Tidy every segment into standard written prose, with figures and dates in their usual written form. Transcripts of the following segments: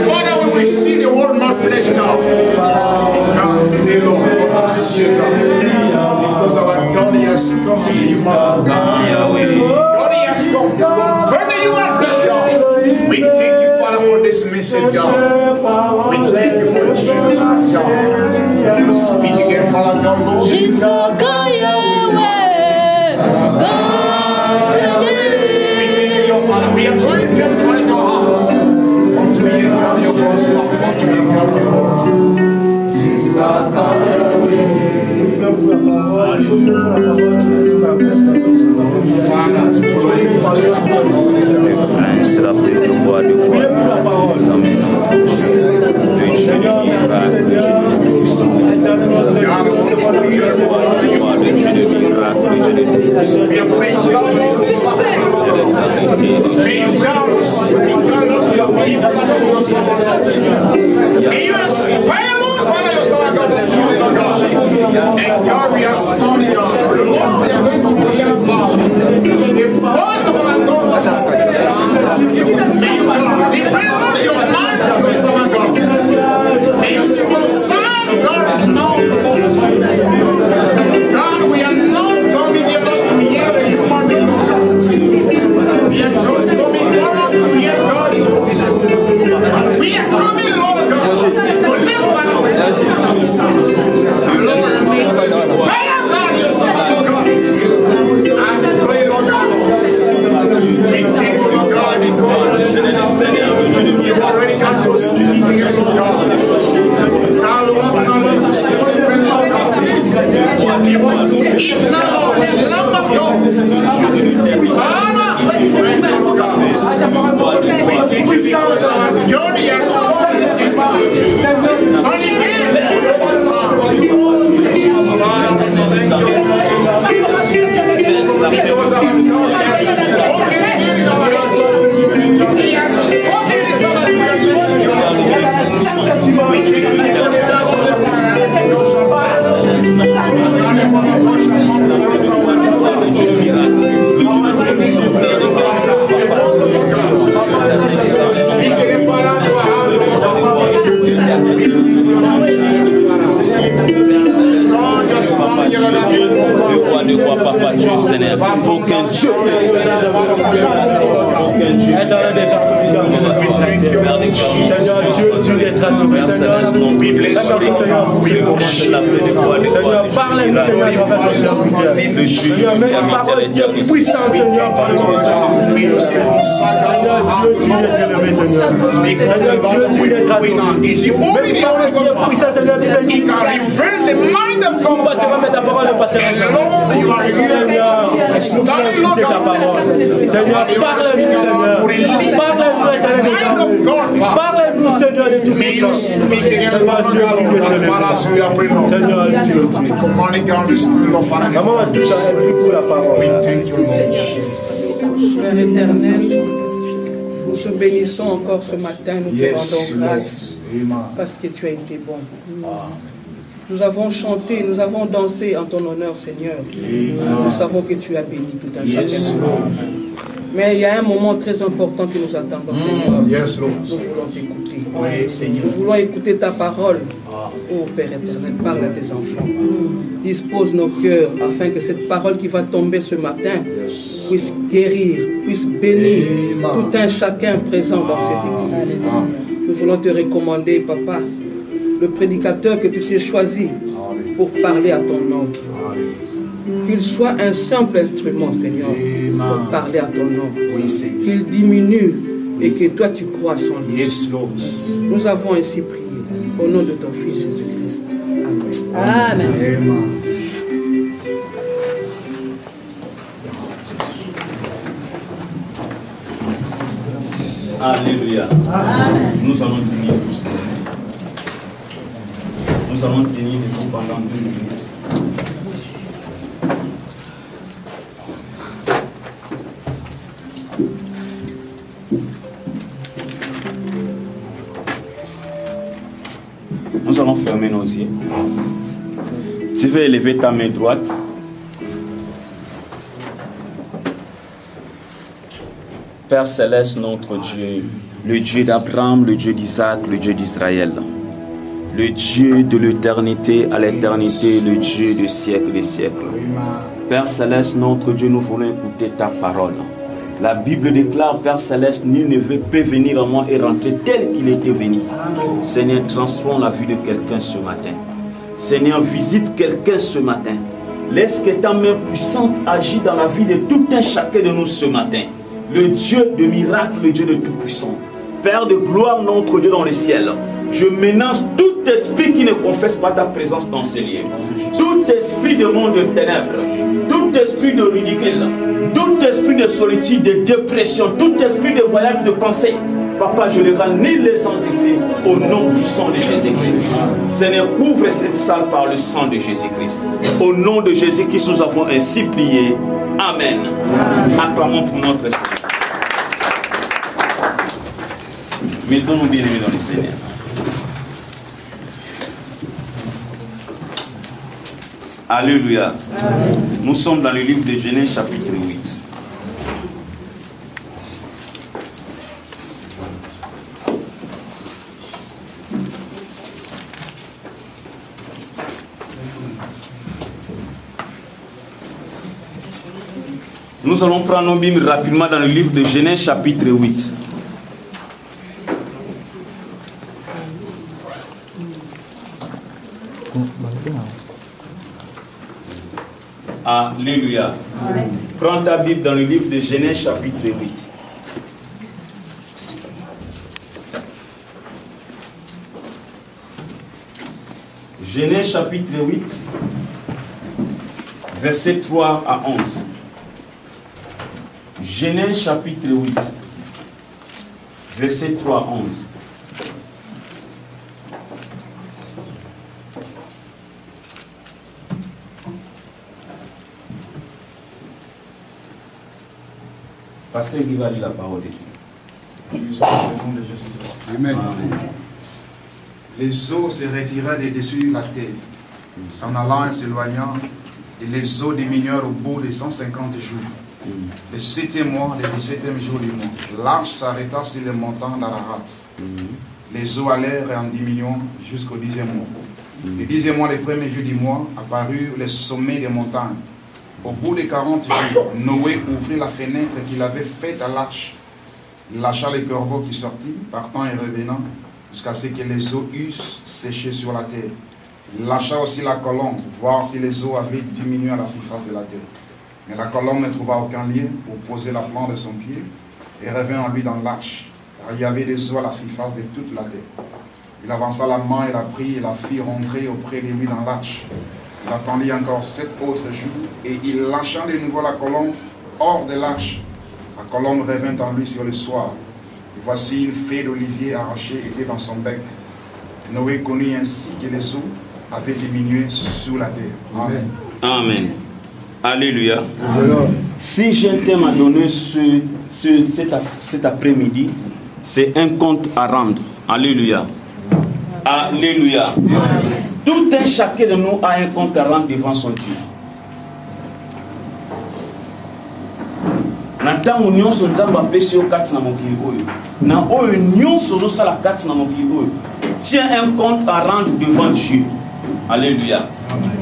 Father, we will see the world not flesh now. God, today, Lord, we want to see you, God. Because our God has come as a human. God has come to govern the human flesh, God. We thank you, Father, for this message, God. We thank you for Jesus Christ, God. You speak again, Father, God. Jesus Christ, Father, we are going to find our hearts. Want to hear God your voice, Lord. Want to hear God your voice. Sera fait de voix de voix. And God, we are standing on. Lord, we are going to hear about the voice of our God. May you reveal your mind to your son, God. May you see your son, God, is now for us. God, we are not coming here to hear the human being of God. We are just coming forward to hear God. We are coming, Lord God, to live by our Lord, fire down your son, God. I pray, Lord God. We thank you, God, because you already got to speak against God. Now we want to celebrate, Lord God. We want to eat now the love of God. Father, we thank you, God. We thank you because our journey has come. Only give Papa Dieu, Seigneur, aucun Dieu. Seigneur Dieu, tu es traduit. Seigneur, parle-nous, Seigneur, Seigneur, mais la parole est puissante, Seigneur, Seigneur Dieu, tu es élevé, Seigneur. Seigneur Dieu, tu es traduit. Mais parole est puissante, Seigneur, tu es ta parole, Seigneur, Seigneur, ta parole. Seigneur, parle-nous, Seigneur. Parle-nous, parle-nous, Seigneur, de tout puissant. Seigneur Dieu, tu es élevé. Seigneur Dieu, tu es. Maman, tu as pris pour la parole. Père éternel, nous te bénissons encore ce matin, nous te rendons grâce parce que tu as été bon. Nous avons chanté, nous avons dansé en ton honneur, Seigneur. Nous savons que tu as béni tout un chacun. Mais il y a un moment très important que nous attendons, Seigneur. Nous voulons t'écouter. Nous voulons écouter ta parole. Oh Père éternel, parle à tes enfants. Dispose nos cœurs afin que cette parole qui va tomber ce matin puisse guérir, puisse bénir tout un chacun présent dans cette église. Nous voulons te recommander, Papa, le prédicateur que tu t'es choisi pour parler à ton nom. Qu'il soit un simple instrument, Seigneur, pour parler à ton nom. Qu'il diminue et que toi tu crois son nom. Nous avons ainsi prié au nom de ton Fils Jésus-Christ. Amen. Amen. Alléluia. Nous allons tenir tous. Nous allons tenir debout pendant 2 minutes. Nous allons fermer nos yeux. Tu veux élever ta main droite. Père Céleste, notre Dieu, le Dieu d'Abraham, le Dieu d'Isaac, le Dieu d'Israël, le Dieu de l'éternité à l'éternité, le Dieu du siècle des siècles. Père Céleste, notre Dieu, nous voulons écouter ta parole. La Bible déclare, Père Céleste, nul ne peut venir à moi et rentrer tel qu'il était venu. Seigneur, transforme la vie de quelqu'un ce matin. Seigneur, visite quelqu'un ce matin. Laisse que ta main puissante agisse dans la vie de tout un chacun de nous ce matin. Le Dieu de miracles, le Dieu de tout-puissant. Père de gloire, notre Dieu dans le ciel. Je menace tout esprit qui ne confesse pas ta présence dans ce lieu. Tout esprit de monde de ténèbres, tout esprit de ridicule, tout esprit de solitude, de dépression, tout esprit de voyage de pensée. Papa, je le rends nul et sans effet au nom du sang de Jésus-Christ. Seigneur, couvre cette salle par le sang de Jésus-Christ. Au nom de Jésus-Christ, nous avons ainsi prié. Amen. Acclamons pour notre Seigneur. Mettons-nous bien aimés dans le Seigneur. Alléluia. Amen. Nous sommes dans le livre de Genèse chapitre 8. Nous allons prendre nos Bibles rapidement dans le livre de Genèse chapitre 8. Alléluia. Amen. Prends ta Bible dans le livre de Genèse chapitre 8. Genèse chapitre 8, versets 3 à 11. Genèse chapitre 8, versets 3 à 11. Passez qui va lire la parole de Dieu. Amen. Amen. Les eaux se retirèrent de dessus la terre, s'en allant et s'éloignant, et les eaux diminuèrent au bout de 150 jours. Le 7e mois, le 17e jour du mois, l'arche s'arrêta sur les montants d'Ararat. Les eaux allèrent en diminuant jusqu'au 10e mois. Le 10e mois, le 1er jour du mois, apparut le sommet des montagnes. Au bout de 40 jours, Noé ouvrit la fenêtre qu'il avait faite à l'arche. Il lâcha les corbeaux qui sortit, partant et revenant, jusqu'à ce que les eaux eussent séché sur la terre. Il lâcha aussi la colombe, voir si les eaux avaient diminué à la surface de la terre. Mais la colombe ne trouva aucun lieu pour poser la plante de son pied et revint en lui dans l'arche, car il y avait des eaux à la surface de toute la terre. Il avança la main et la prit et la fit rentrer auprès de lui dans l'arche. Il attendit encore 7 autres jours et il lâcha de nouveau la colombe hors de l'arche. La colombe revint en lui sur le soir. Et voici une feuille d'olivier arrachée était dans son bec. Noé connut ainsi que les eaux avaient diminué sous la terre. Amen. Amen. Alléluia. Si j'ai un thème à donner cet après-midi, c'est un compte à rendre. Alléluia. Alléluia. Amen. Tout un chacun de nous a un compte à rendre devant son Dieu. Ntango nyonso nzambe apesi yo kati na mokili oyo na oyo nyonso ozosala kati na mokili oyo tiens un compte à rendre devant Dieu. Alléluia.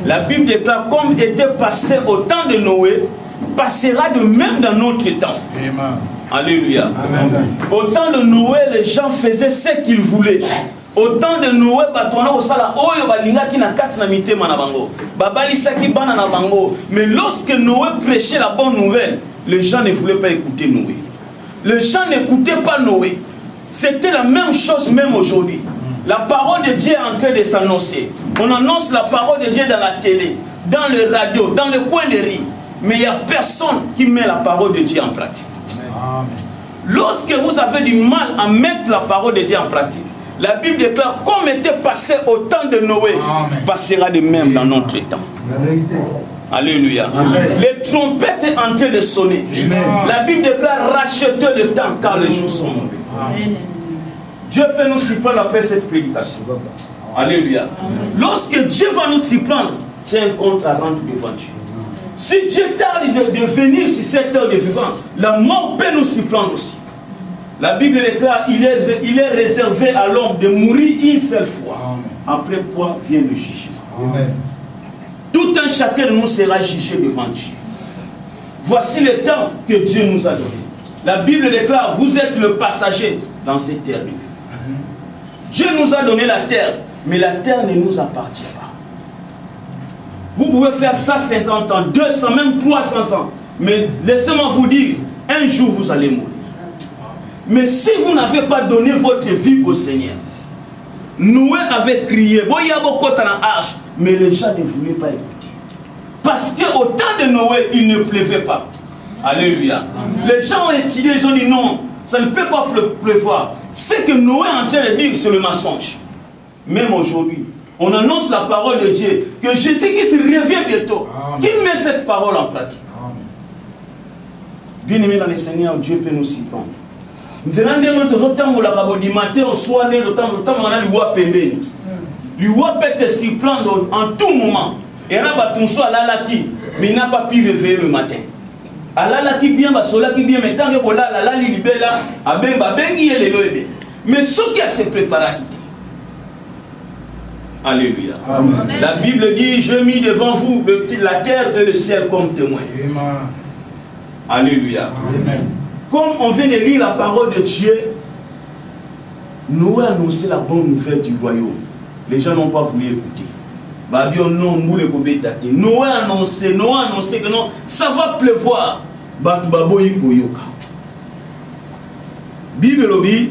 La Bible déclare comme était passé au temps de Noé passera de même dans notre temps. Amen. Alléluia. Amen. Au temps de Noé, les gens faisaient ce qu'ils voulaient. Au temps de Noé, mais lorsque Noé prêchait la bonne nouvelle, les gens ne voulaient pas écouter Noé. Les gens n'écoutaient pas Noé. C'était la même chose même aujourd'hui. La parole de Dieu est en train de s'annoncer. On annonce la parole de Dieu dans la télé, dans le radio, dans le coin de rue. Mais il n'y a personne qui met la parole de Dieu en pratique. Amen. Lorsque vous avez du mal à mettre la parole de Dieu en pratique, la Bible déclare comme était passé au temps de Noé, amen, passera de même dans notre temps. Alléluia. Amen. Les trompettes sont en train de sonner. Amen. La Bible déclare rachetez le temps car les jours sont mauvais. Dieu peut nous s'y prendre après cette prédication. Alléluia. Amen. Lorsque Dieu va nous s'y prendre, tiens un compte à rendre devant Dieu. Si Dieu tarde de venir sur cette heure de vivant, la mort peut nous s'y prendre aussi. La Bible déclare il est réservé à l'homme de mourir une seule fois. Après quoi vient le jugement. Amen. Tout un chacun de nous sera jugé devant Dieu. Voici le temps que Dieu nous a donné. La Bible déclare, vous êtes le passager dans cette terre. Dieu nous a donné la terre, mais la terre ne nous appartient pas. Vous pouvez faire ça 50 ans, 200, même 300 ans. Mais laissez-moi vous dire, un jour vous allez mourir. Mais si vous n'avez pas donné votre vie au Seigneur, Noé avait crié, mais les gens ne voulaient pas écouter. Parce qu'au temps de Noé, il ne pleuvait pas. Alléluia. Les gens ont étudié, ils ont dit non, ça ne peut pas pleuvoir. Ce que Noé est en train de dire, c'est le mensonge. Même aujourd'hui, on annonce la parole de Dieu, que Jésus-Christ revient bientôt. Qui met cette parole en pratique? Bien aimé dans le Seigneur, Dieu peut nous surprendre. Nous allons dire que nous avons matin, au soir, le temps, on a lui peut te surprendre en tout moment. Et là, on soit là, mais il n'a pas pu réveiller le matin. Allah qui bien, qui bien, mais tant que là, mais ce qui a se préparé à quitter. Alléluia. Amen. La Bible dit, je mis devant vous la terre et le ciel comme témoins. Alléluia. Amen. Comme on vient de lire la parole de Dieu, Noé a annoncé la bonne nouvelle du royaume. Les gens n'ont pas voulu écouter. Noé a annoncé que non, ça va pleuvoir. Bible dit,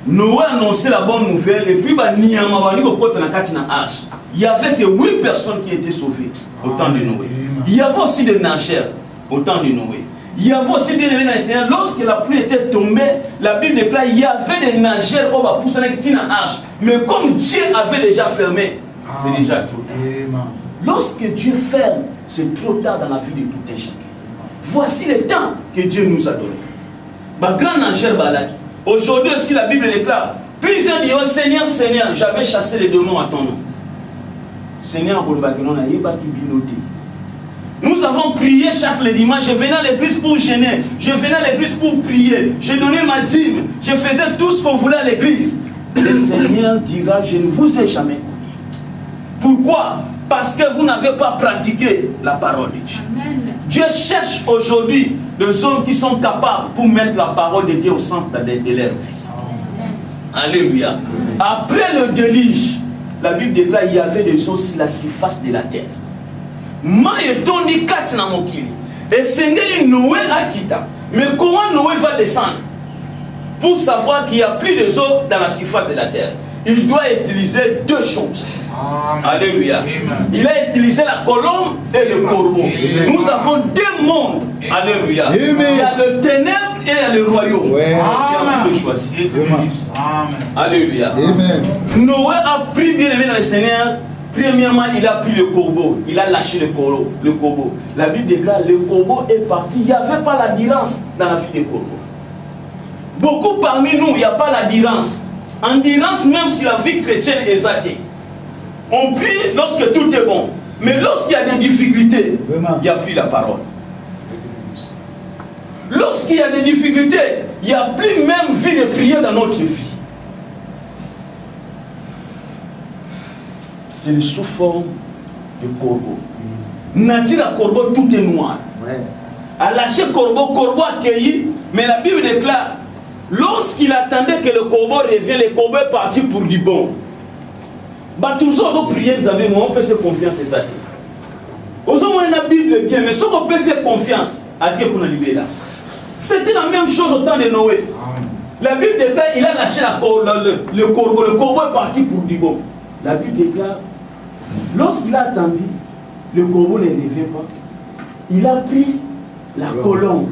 Noé a annoncé la bonne nouvelle et puis il y avait que 8 personnes qui étaient sauvées au temps de Noé. Il y avait aussi des nageurs au temps de Noé. Il y avait aussi bien aimé dans les Seigneurs, lorsque la pluie était tombée, la Bible déclare il y avait des nageurs au bas pour s'en quitter dans l'arche. Mais comme Dieu avait déjà fermé, c'est déjà trop tard. Lorsque Dieu ferme, c'est trop tard dans la vie de tout un chacun. Voici le temps que Dieu nous a donné. Ma grand nageur Balaki. Aujourd'hui aussi la Bible déclare, plusieurs disent, oh Seigneur, Seigneur, j'avais chassé les démons à ton nom. Seigneur, nous avons prié chaque dimanche. Je venais à l'église pour gêner. Je venais à l'église pour prier. Je donnais ma dîme. Je faisais tout ce qu'on voulait à l'église. Le Seigneur dira, je ne vous ai jamais connu. Pourquoi? Parce que vous n'avez pas pratiqué la parole de Dieu. Amen. Dieu cherche aujourd'hui des hommes qui sont capables pour mettre la parole de Dieu au centre de leur vie. Amen. Alléluia. Après le déluge, la Bible déclare qu'il y avait des eaux sur la surface de la terre. Et Seigneur Noé a quitté. Mais comment Noé va descendre? Pour savoir qu'il n'y a plus de eau dans la surface de la terre, il doit utiliser 2 choses. Amen. Alléluia. Amen. Il a utilisé la colombe et le corbeau. Amen. Nous avons 2 mondes. Alléluia. Amen. Il y a le ténèbre et il y a le royaume. C'est à vous de choisir. Amen. Alléluia. Amen. Noé a pris, bien aimé dans le Seigneur. Premièrement, il a pris le corbeau. Il a lâché le corbeau. La Bible déclare le corbeau est parti. Il n'y avait pas l'adhérence dans la vie des corbeaux. Beaucoup parmi nous, il n'y a pas l'adhérence. Endurance, même si la vie chrétienne est athée. On prie lorsque tout est bon. Mais lorsqu'il y a des difficultés, il n'y a plus la parole. Lorsqu'il y a des difficultés, il n'y a plus même vie de prière dans notre vie. C'est le sous forme de corbeau. Nature à corbeau, tout est noir. A lâché corbeau accueilli, mais la Bible déclare, lorsqu'il attendait que le corbeau revienne, le corbeau est parti pour du bon. Tout ça, on prie, on peut se confiance, c'est ça. On a la Bible bien, mais si on peut se confiance, à Dieu qu'on a libéré là. C'était la même chose au temps de Noé. La Bible déclare, il a lâché le corbeau est parti pour du bon. La Bible déclare, lorsqu'il a attendu, le corbeau ne revient pas. Il a pris la colombe.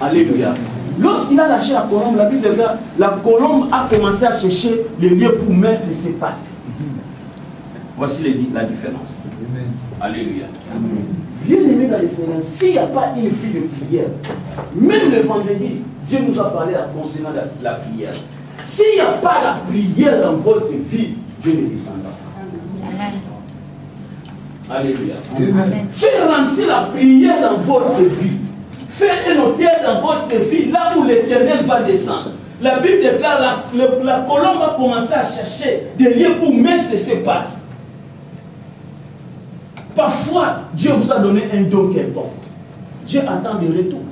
Alléluia. Lorsqu'il a lâché la colombe, la Bible déclare, la colombe a commencé à chercher le lieu pour mettre ses pattes. Voici la différence. Amen. Alléluia. Amen. Bien aimé dans les Seigneur, s'il n'y a pas une vie de prière, même le vendredi, Dieu nous a parlé concernant la prière. S'il n'y a pas la prière dans votre vie, Dieu ne descendra pas. Alléluia. Faites rentrer la prière dans votre vie. Faites un hôtel dans votre vie, là où l'Éternel va descendre. La Bible déclare la colombe va commencer à chercher des lieux pour mettre ses pattes. Parfois, Dieu vous a donné un don quelconque. Dieu attend des retours.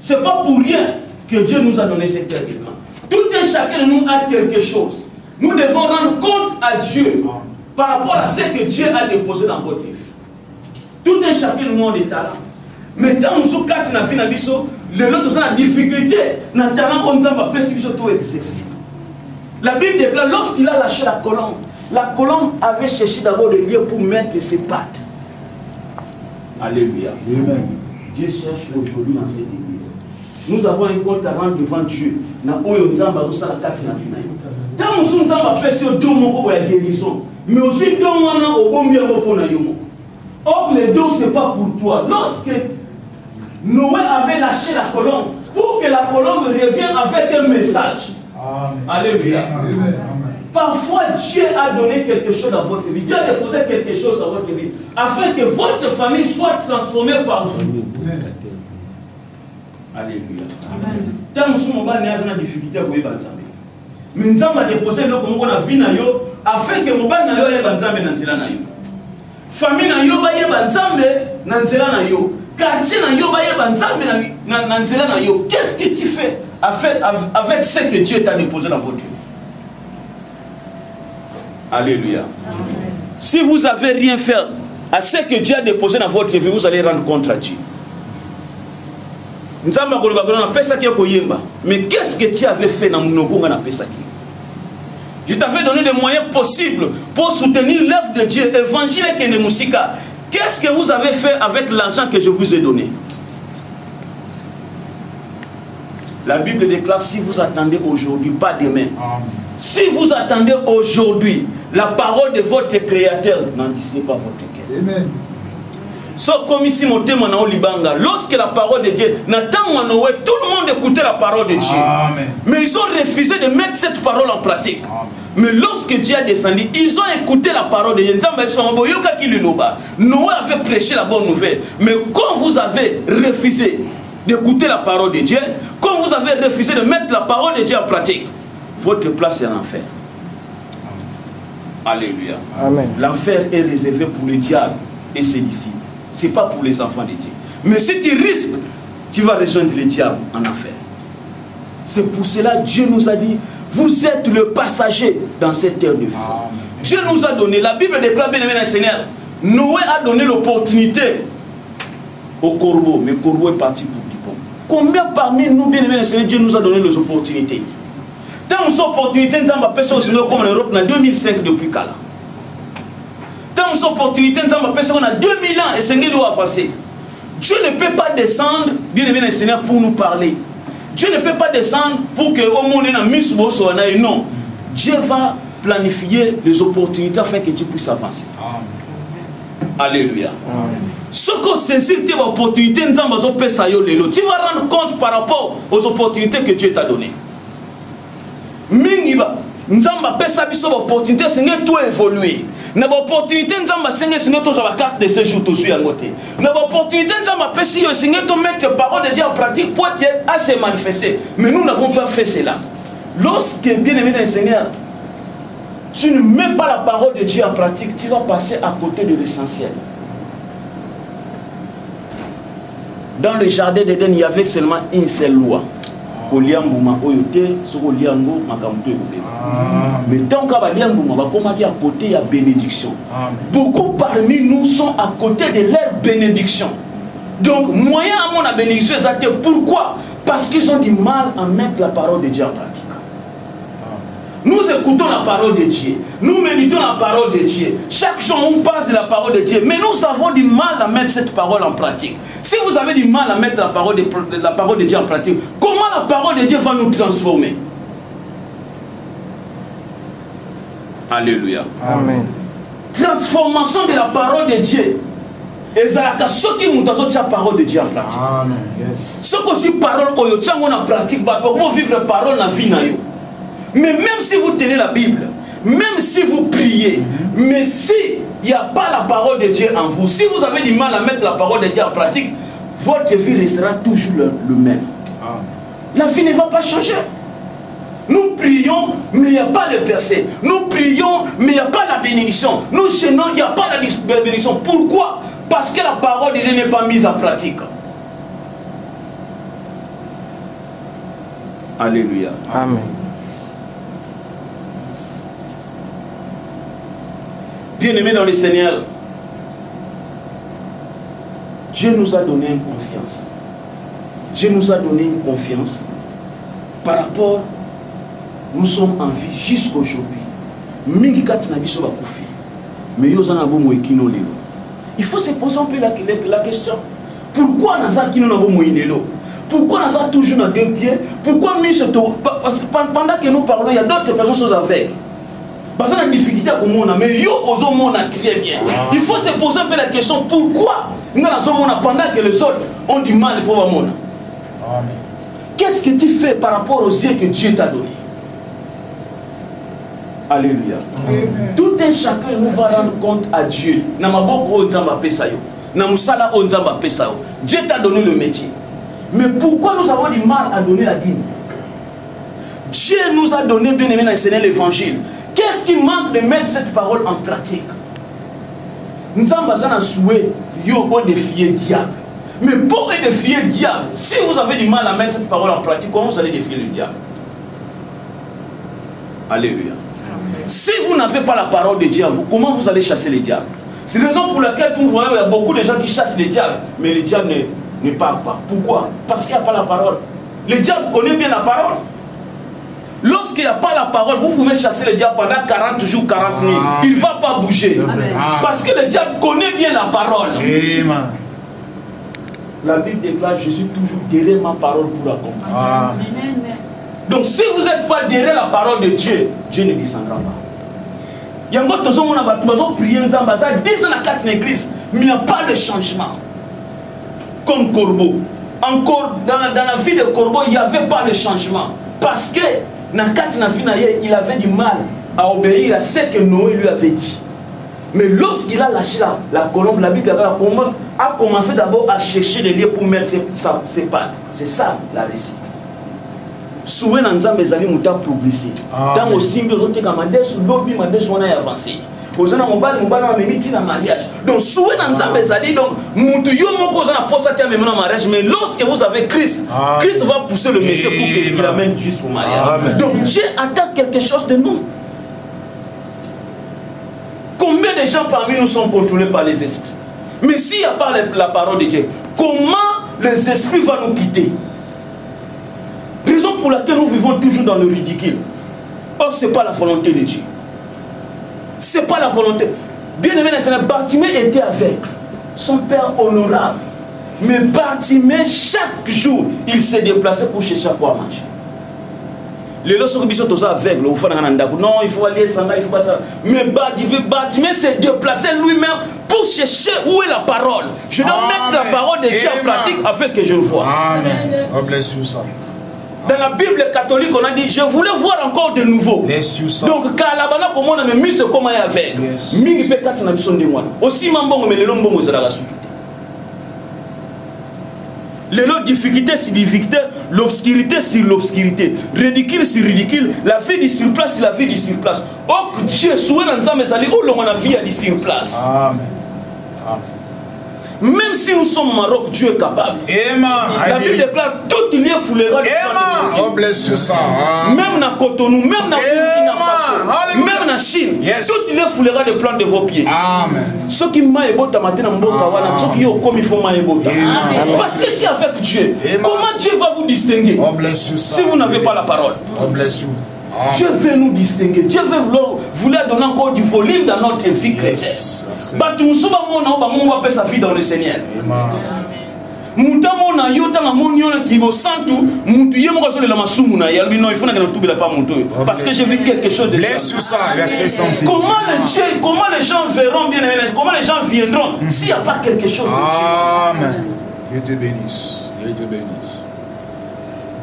Ce n'est pas pour rien que Dieu nous a donné cet équipement. Tout un chacun de nous a quelque chose. Nous devons rendre compte à Dieu par rapport à ce que Dieu a déposé dans votre vie. Tout un chacun de nous a des talents. Mais tant que nous sommes quatre dans la vie, les autres sont en difficulté. Dans le talent qu'on a tout exercer. La Bible déclare, lorsqu'il a lâché la colombe avait cherché d'abord des lieux pour mettre ses pattes. Alléluia. Amen. Dieu cherche aujourd'hui dans cette église. Nous avons un compte à rendre devant Dieu. Tant que nous sommes fait sur deux mots de guérison, mais aussi deux mots au bon mieux pour nous. Or, les deux, ce n'est pas pour toi. Lorsque Noé avait lâché la colombe, pour que la colombe revienne avec un message. Amen. Alléluia. Amen. Parfois, Dieu a donné quelque chose dans votre vie. Dieu a déposé quelque chose dans votre vie, afin que votre famille soit transformée par vous. Amen. Alléluia. Tant que nous avons des difficultés à vous ébattre. Mais nous avons déposé le comme on a vu afin que nous ayons des banzambe dans nzela na yo. Famille na yo ba ye banzambe na nzela na yo. Quartier na yo ba ye banzambe na nzela na yo. Qu'est-ce que tu fais avec ce que Dieu t'a déposé dans votre vie? Alléluia. Amen. Si vous n'avez rien fait à ce que Dieu a déposé dans votre vie, vous allez rendre compte à Dieu. Mais qu'est-ce que tu avais fait dans mon Konga na Pesaki? Je t'avais donné des moyens possibles pour soutenir l'œuvre de Dieu, évangile et de Moussika. Qu'est-ce que vous avez fait avec l'argent que je vous ai donné? La Bible déclare, si vous attendez aujourd'hui, pas demain. Amen. Si vous attendez aujourd'hui la parole de votre Créateur, n'endissez pas votre cœur. Amen. Lorsque la parole de Dieu, tout le monde écoutait la parole de Dieu. Amen. Mais ils ont refusé de mettre cette parole en pratique. Amen. Mais lorsque Dieu a descendu, ils ont écouté la parole de Dieu. Noé avait prêché la bonne nouvelle. Mais quand vous avez refusé d'écouter la parole de Dieu, quand vous avez refusé de mettre la parole de Dieu en pratique, votre place est en enfer. Alléluia. L'enfer est réservé pour le diable et ses disciples. Ce n'est pas pour les enfants de Dieu. Mais si tu risques, tu vas rejoindre le diable en enfer. C'est pour cela que Dieu nous a dit, vous êtes le passager dans cette terre de vivant. Dieu nous a donné, la Bible déclare bien aimé dans le Seigneur, Noé a donné l'opportunité au corbeau, mais le corbeau est parti pour du bon. Combien parmi nous, bien aimé dans le Seigneur, Dieu nous a donné les opportunités? Tant que opportunités, nous avons fait comme en Europe en 2005 depuis Kala. Tant que opportunités, nous avons fait en 2000 ans et Seigneur doit avancer. Dieu ne peut pas descendre, bien aimé dans le Seigneur, pour nous parler. Dieu ne peut pas descendre pour que au monde ait non. Dieu va planifier les opportunités afin que Dieu puisse avancer. Alléluia. Ce qu'on saisit tes opportunités, tu vas rendre compte par rapport aux opportunités que Dieu t'a données. Mingiba, nzamba pesa biso opportunité Seigneur tout évoluer. Na opportunité nzamba Seigneur to la carte de séjour to suit ngoté. Na opportunité nzamba pesa yo Seigneur to mettre parole de Dieu en pratique pour être assez manifesté. Mais nous n'avons pas fait cela. Lorsque bien aimé dans le Seigneur, tu ne mets pas la parole de Dieu en pratique, tu vas passer à côté de l'essentiel. Dans le jardin d'Éden, il y avait seulement une seule loi. Mais tant qu'il y a côté, il y a bénédiction. Beaucoup parmi nous sont à côté de leur bénédiction. Donc, moyen à mon bénédiction, c'est pourquoi? Parce qu'ils ont du mal à mettre la parole de Dieu en pratique. Nous écoutons la parole de Dieu. Nous méditons la parole de Dieu. Chaque jour, on passe de la parole de Dieu. Mais nous avons du mal à mettre cette parole en pratique. Si vous avez du mal à mettre la parole de Dieu en pratique, comment la parole de Dieu va nous transformer? Alléluia. Amen. Transformation de la parole de Dieu. Et ça, ceux qui ont la parole de Dieu en pratique. Amen. Yes. Ceux qui ont la parole de Dieu en pratique, comment vivre la parole dans la vie. Mais même si vous tenez la Bible, même si vous priez, mais si il n'y a pas la parole de Dieu en vous, si vous avez du mal à mettre la parole de Dieu en pratique, votre vie restera toujours le même. La vie ne va pas changer. Nous prions, mais il n'y a pas le percée. Nous prions, mais il n'y a pas la bénédiction. Nous gênons, il n'y a pas la bénédiction. Pourquoi? Parce que la parole de Dieu n'est pas mise en pratique. Alléluia. Amen. Bien-aimés dans le Seigneur, Dieu nous a donné une confiance. Dieu nous a donné une confiance par rapport, nous sommes en vie jusqu'aujourd'hui. Il faut se poser un peu la question. Pourquoi Pourquoi nous sommes toujours dans deux pieds? Pourquoi parce que pendant que nous parlons, il y a d'autres personnes qui sont aveugles. Parce que la difficulté pour moi, mais yo osons mon très bien. Il faut se poser un peu la question pourquoi nous sommes pendant que les autres ont du mal pour moi. Qu'est-ce que tu fais par rapport aux yeux que Dieu t'a donné? Alléluia. Tout un chacun nous va rendre compte à Dieu. Dieu t'a donné le métier. Mais pourquoi nous avons du mal à donner la dîme? Dieu nous a donné, bien aimé dans le Seigneur, l'évangile. Qu'est-ce qui manque de mettre cette parole en pratique? Nous avons besoin de souhait, pour défier le diable. Mais pour défier le diable, si vous avez du mal à mettre cette parole en pratique, comment vous allez défier le diable? Alléluia. Si vous n'avez pas la parole de Dieu à vous, comment vous allez chasser le diable? C'est la raison pour laquelle vous voyez, il y a beaucoup de gens qui chassent le diable, mais le diable ne parle pas. Pourquoi? Parce qu'il n'y a pas la parole. Le diable connaît bien la parole. Lorsqu'il n'y a pas la parole, vous pouvez chasser le diable pendant 40 jours, 40 nuits. Il ne va pas bouger. Amen. Parce que le diable connaît bien la parole. Amen. La Bible déclare, je suis toujours derrière ma parole pour accompagner. Amen. Donc si vous n'êtes pas derrière la parole de Dieu, Dieu ne descendra pas. Il y a beaucoup de gens qui ont prié, 10 ans à 4 églises, mais il n'y a pas de changement. Comme Corbeau. Encore dans la vie de Corbeau, il n'y avait pas de changement. Parce que il avait du mal à obéir à ce que Noé lui avait dit. Mais lorsqu'il a lâché la colombe, la Bible a commencé d'abord à chercher des lieux pour mettre ses pattes. C'est ça la récite. Souvent, nous avons progressé. Dans le signe, nous avons avancé. Donc, souvent, nous avons mariage. Mais lorsque vous avez Christ, Christ va pousser le monsieur pour qu'il amène juste au mariage. Donc, Dieu attend quelque chose de nous. Combien de gens parmi nous sont contrôlés par les esprits? Mais s'il n'y a pas la parole de Dieu, comment les esprits vont nous quitter? Raison pour laquelle nous vivons toujours dans le ridicule. Or, ce n'est pas la volonté de Dieu. Ce n'est pas la volonté. Bien aimé, Bartimée était aveugle. Son père honorable. Mais Bartimée, chaque jour, il s'est déplacé pour chercher à quoi manger. Les lorsques ils sont aveugles, non, il faut aller sans là, il faut pas ça. Mais Bartimée s'est déplacé lui-même pour chercher où est la parole. Je dois mettre la parole de Dieu en pratique afin que je le vois. Amen. God bless you, son. Dans la Bible catholique, on a dit, je voulais voir encore de nouveau. Donc, quand la banane pour moi, mais mise comment il y avait. Mingi peut quatre na mission de moi. Aussi mambo mais le lombo zara la suite. Les lots difficulté sur difficulté, l'obscurité sur l'obscurité, ridicule sur ridicule, la vie du surplace sur la vie du surplace. Oh Dieu, souhait dans ça mais allez où l'on a vie à du surplace. Amen. Même si nous sommes au Maroc, Dieu est capable. Amen. La Bible déclare tout il y a foulera de oh, bless you, ça. Même dans Cotonou, même dans Burkina Faso, même dans Chine, tout il y a foulera de plans de vos pieds. Amen. Ceux qui m'ont ébota maintenant, ceux qui ont commis font m'ébota. Parce que si avec Dieu, comment Dieu va vous distinguer si vous n'avez pas la parole? Oh, bless you. Dieu veut nous distinguer. Dieu veut vouloir donner encore du volume dans notre vie chrétienne. On va faire sa vie dans le Seigneur. Parce que j'ai vu quelque chose de comment les gens verront bien, comment les gens viendront s'il n'y a pas quelque chose de Dieu. Amen. Dieu te bénisse. Dieu te bénisse.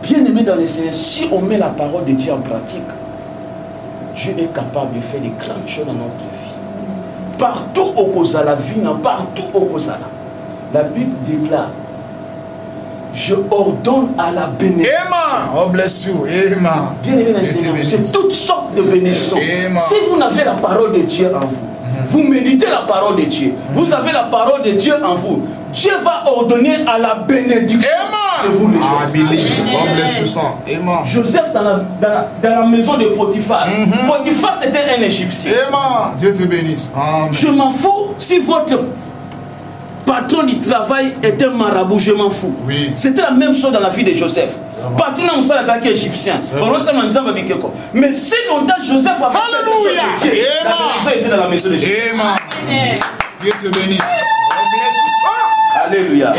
Bien aimé dans le Seigneur, si on met la parole de Dieu en pratique, Dieu est capable de faire des grandes choses dans notre vie. Partout au Kozala, partout au Kozala, la Bible déclare Je ordonne à la bénédiction. Amen. Oh, bless you. Amen. Bien-aimé dans le Seigneur, c'est toutes sortes de bénédictions. Si vous n'avez la parole de Dieu en vous, vous méditez la parole de Dieu, vous avez la parole de Dieu en vous, Dieu va ordonner à la bénédiction de vous les choses. Joseph dans la maison de Potiphar. Potiphar c'était un Égyptien. Dieu te bénisse. Amen. Je m'en fous si votre patron du travail était un marabout, je m'en fous. Oui. C'était la même chose dans la vie de Joseph. Patron est égyptien. Mais si longtemps Joseph avait Dieu, la maison était dans la maison de Dieu. Dieu te bénisse. Alléluia.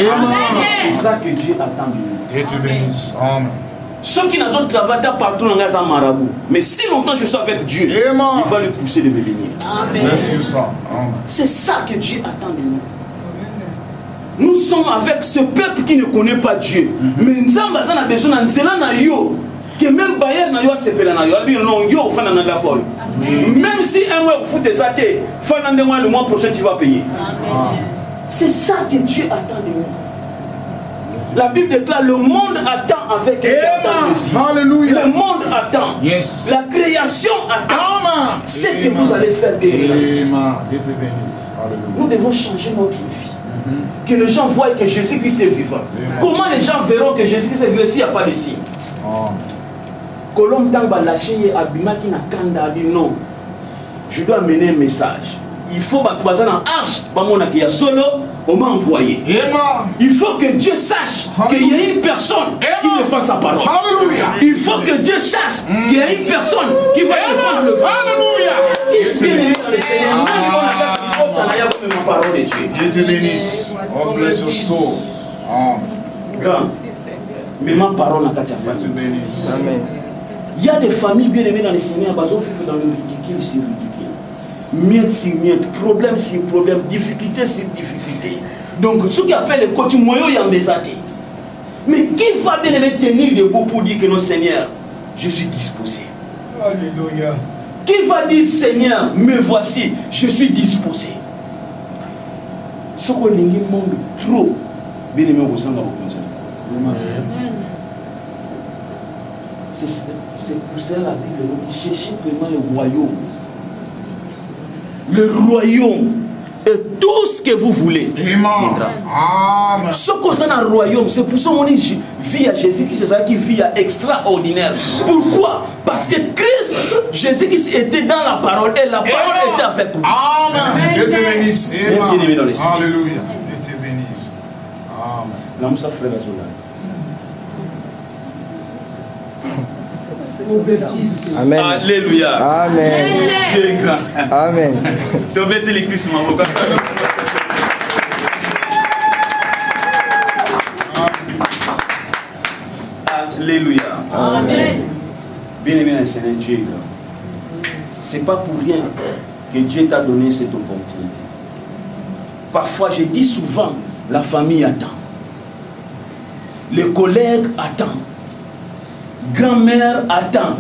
C'est ça que Dieu attend de nous. Dieu te bénisse. Amen. Ceux qui n'ont pas travaillé patron dans un marabout. Mais si longtemps je suis avec Dieu, il va le pousser de me bénir. C'est ça que Dieu attend de nous. Nous sommes avec ce peuple qui ne connaît pas Dieu. Mais nous avons besoin de yo que même Bayer na yo sepela na yo. Non yo fana na la parole. Même si un mois vous foutez ça, fana de mois le mois prochain tu vas payer. C'est ça que Dieu attend de nous. La Bible déclare le monde attend avec Alléluia. Le monde attend. Yes. La création attend. C'est que vous allez faire des Nous devons changer notre vie. Que les gens voient que Jésus-Christ est vivant. Comment les gens verront que Jésus-Christ est vivant s'il n'y a pas de signe? Colombe Tamba lâché Abimaki na Kanda dit non. Je dois amener un message. Il faut que tu en arche, qui a solo, on m'a envoyé. Il faut que Dieu sache qu'il y a une personne qui défend sa parole. Il faut que Dieu sache qu'il y a une personne qui va défendre le vrai. Dieu te bénisse. Oh, bless your soul. Grand. Mais ma parole n'a qu'à te faire. Amen. Il y a des familles bien aimées dans les Seigneurs, elles vivent dans le ridicule sur ridicule. Miette sur miette, problème sur problème, difficulté sur difficulté. Donc, ce qui appelle le côté moyen, il y a un bésaté. Mais qui va bien aimer tenir debout pour dire que non, Seigneur, je suis disposé? Alléluia. Qui va dire, Seigneur, me voici, je suis disposé? Ce qu'on monde trop, bien aimé au sein de la c'est pour ça la Bible nous dit cherchez vraiment le royaume. Le royaume et tout ce que vous voulez viendra. Ce qu'on a dans le royaume, c'est pour ça qu'on vit à Jésus-Christ, c'est ça qui vit à extraordinaire. Pourquoi? Parce que Christ, Jésus-Christ était dans la parole et la parole était avec nous. Amen. Dieu te bénisse. Alléluia. Dieu te bénisse. Amen. L'amour frère Azola. Amen. Alléluia. Amen. Dieu est grand. Amen. Mettez les cuisses, mon avocat. Alléluia. Amen. Bien-aimé dans le Seigneur, Dieu est grand. C'est pas pour rien que Dieu t'a donné cette opportunité. Parfois, je dis souvent, la famille attend. Les collègues attendent. Grand-mère attend,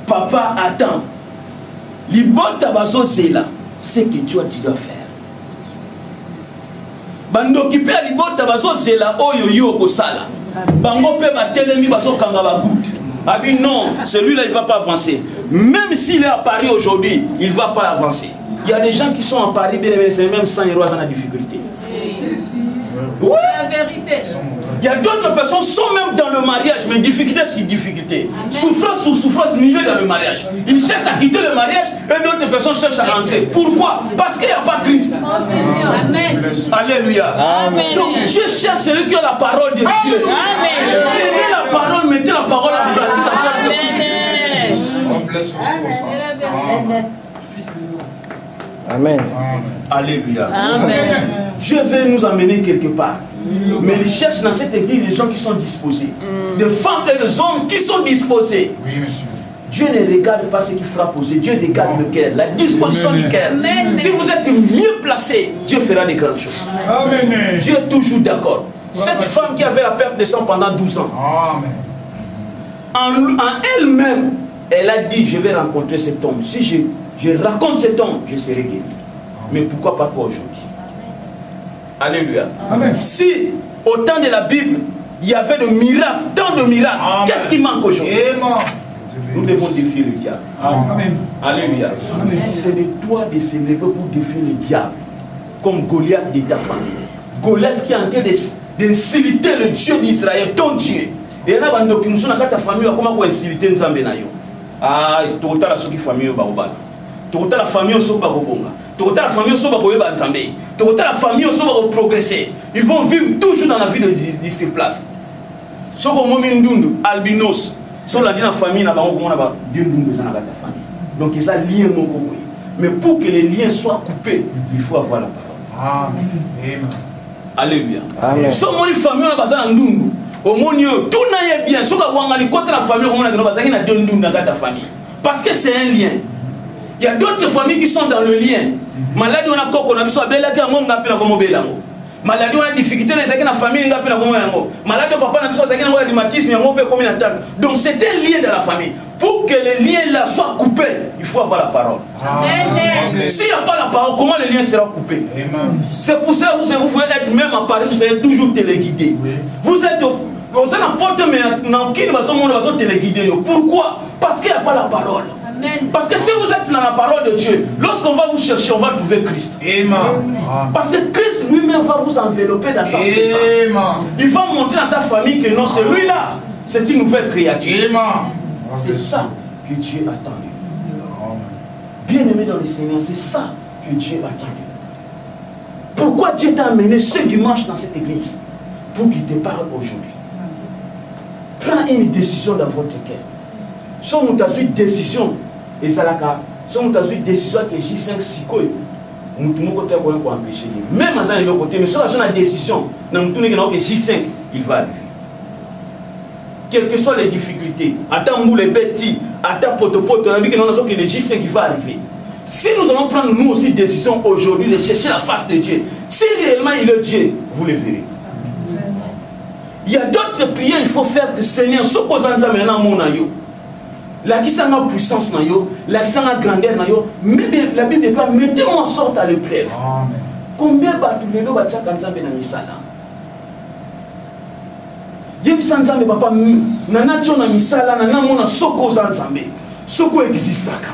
papa attend. Libota bazo zela, c'est que tu dois faire. Bando occupé à libota bazo zela oyo yo kosala. Bango pe ba telemi bazo kanga ba goutte. Abi non, celui-là il va pas avancer. Même s'il est à Paris aujourd'hui, il va pas avancer. Il y a des gens qui sont à Paris, bien aimés, même 100 euros dans la difficulté. Oui, la vérité. Il y a d'autres personnes qui sont même dans le mariage, mais difficulté sur difficulté. Souffrance sur souffrance, milieu dans le mariage. Ils cherchent à quitter le mariage et d'autres personnes cherchent à rentrer. Pourquoi? Parce qu'il n'y a pas Christ. Amen. Alléluia. Amen. Donc Dieu cherche celui qui a la parole de Dieu. Amen. Prenez la parole, mettez la parole en pratique dans votre Amen. Amen. Alléluia. Amen. Dieu veut nous amener quelque part. Mais il cherche dans cette église des gens qui sont disposés. Des femmes et des hommes qui sont disposés. Oui, monsieur. Dieu ne regarde pas ce qui frappe aux yeux. Dieu regarde le cœur, la disposition du cœur. Si vous êtes mieux placé, Dieu fera des grandes choses. Amen. Dieu est toujours d'accord. Cette femme qui avait la perte de sang pendant 12 ans, Amen. en elle-même, elle a dit, je vais rencontrer cet homme. Si je raconte cet homme, je serai guéri. Mais pourquoi pas pour aujourd'hui? Alléluia. Amen. Si, au temps de la Bible, il y avait de miracles, tant de miracles. Qu'est-ce qui manque aujourd'hui? Nous devons défier le diable. Amen. Alléluia. C'est de toi de se lever pour défier le diable. Comme Goliath de ta famille. Goliath qui est en train d'insulter le Dieu d'Israël, ton Dieu. Et là, quand tu es dans ta famille, comment tu insulter Nzambe na yo? Ah, tu as la famille tu as la famille au soba bonga. Tu as la famille au soba koyeba Nzambe. Tu as la famille au soba progresser. Ils vont vivre toujours dans la vie de ces places. Soko momi ndundu albinos. So la la famille na bango komona ba ndundu za na kata famille. Donc ils ont lien moko boy. Mais pour que les liens soient coupés, il faut avoir la parole. Amen. Alléluia. So moni famille na bazana ndundu. Au monio tout n'a bien. So ka wanga ni contre la famille komona que bazana na ndundu na kata famille. Parce que c'est un lien. Il y a d'autres familles qui sont dans le lien. Maladie on a koko na biso abela ka ngo ngapela ko mobelango. Maladie on a difficulté les gens na famille ngapela ko mobelango. Maladie papa na biso za kina ngo rhumatisme yango pe comme une table. Donc c'est un lien dans la famille. Pour que les liens là soient coupés, il faut avoir la parole. S'il n'y a pas la parole, comment le lien sera coupé? C'est pour ça que vous pouvez être même à Paris, vous allez toujours téléguidé. Vous êtes vous êtes n'importe mais dans qui va téléguider. Pourquoi? Parce qu'il n'y a pas la parole. Parce que si vous êtes dans la parole de Dieu, lorsqu'on va vous chercher, on va trouver Christ. Parce que Christ lui-même va vous envelopper dans sa présence. Il va montrer dans ta famille que non, celui-là, c'est une nouvelle créature. C'est ça que Dieu attend de nous. Bien-aimé dans le Seigneur, c'est ça que Dieu attend de nous. Pourquoi Dieu t'a amené ce dimanche dans cette église? Pour qu'il te parle aujourd'hui. Prends une décision dans votre cœur. Si on a une décision, et ça si on a une décision que J5 Sikoy, nous ne pouvons pas empêcher. Même dans un autre côté, mais si on a une décision, nous ne pouvons que J5, il va arriver. Quelles que soient les difficultés, attends nous les bêtis, attends potopoto, on a dit que nous avons que le J5 il va arriver. Si nous allons prendre nous aussi décision aujourd'hui de chercher la face de Dieu, si réellement il est Dieu, vous le verrez. Il y a d'autres prières qu'il faut faire que Seigneur, ce qu'on a maintenant mon aïe. La qui a puissance na yo, la qui a grandeur na yo, mais la Bible déclare mettez-moi en sorte à l'épreuve. Combien de gens battent quand Nzambe na misala? Dieu Nzambe papa nana tio na misala nana mona soko za Nzambe. Soko existe ka.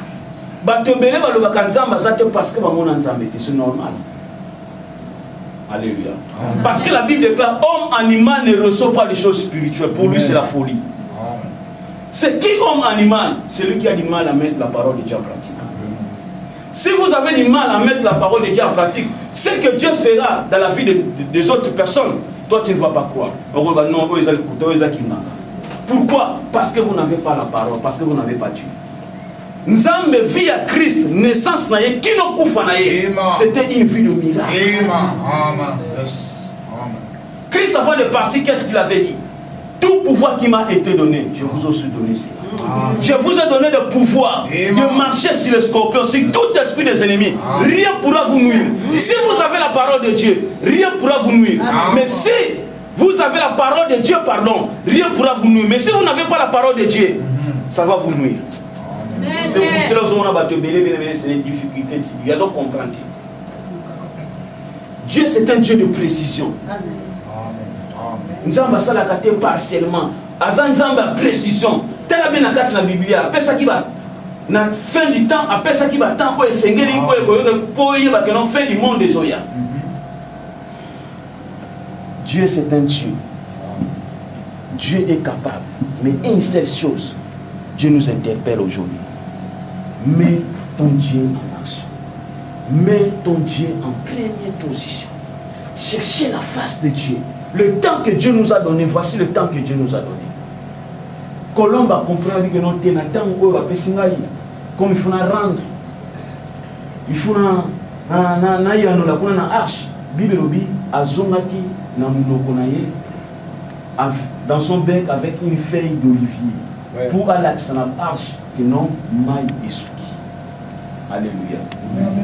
Bato bele baloba ka Nzambe zate parce que ba mona Nzambe c'est normal. Alléluia. Parce que la Bible déclare homme animal ne reçoit pas les choses spirituelles. Pour lui c'est la folie. C'est qui homme animal? Celui qui a du mal à mettre la parole de Dieu en pratique. Si vous avez du mal à mettre la parole de Dieu en pratique, ce que Dieu fera dans la vie des autres personnes, toi tu ne vas pas croire. Pourquoi? Parce que vous n'avez pas la parole, parce que vous n'avez pas Dieu. Nzambe vie à Christ, naissance naïe, qui n'ont pas fait c'était une vie de miracle. Christ avant de partir, qu'est-ce qu'il avait dit? Tout pouvoir qui m'a été donné, je vous ai aussi donné cela. Je vous ai donné le pouvoir de marcher sur les scorpions, sur tout esprit des ennemis. Rien ne pourra vous nuire. Si vous avez la parole de Dieu, rien ne pourra vous nuire. Mais si vous avez la parole de Dieu, pardon, rien ne pourra vous nuire. Mais si vous n'avez pas la parole de Dieu, ça va vous nuire. C'est pour cela que nous avons des difficultés. Ils ont compris. Dieu, c'est un Dieu de précision. Nous avons ça partiellement. Azanzamba précision. Tel a bien la carte de la Bible. Après ça qui va. Na fin du temps, après ça qui va tant pour essayer pour y avoir que fin du monde des Oya. Dieu c'est un Dieu. Dieu est capable. Mais une seule chose, Dieu nous interpelle aujourd'hui. Mets ton Dieu en action. Mets ton Dieu en première position. Cherchez la face de Dieu. Le temps que Dieu nous a donné, voici le temps que Dieu nous a donné. Colombe a compris que nous avons comme il faut rendre. Il faut na arche. Bible obi azongaki na munokonaye dans son bec avec une feuille d'olivier pour aller à la arche que non maï esuki. Alléluia.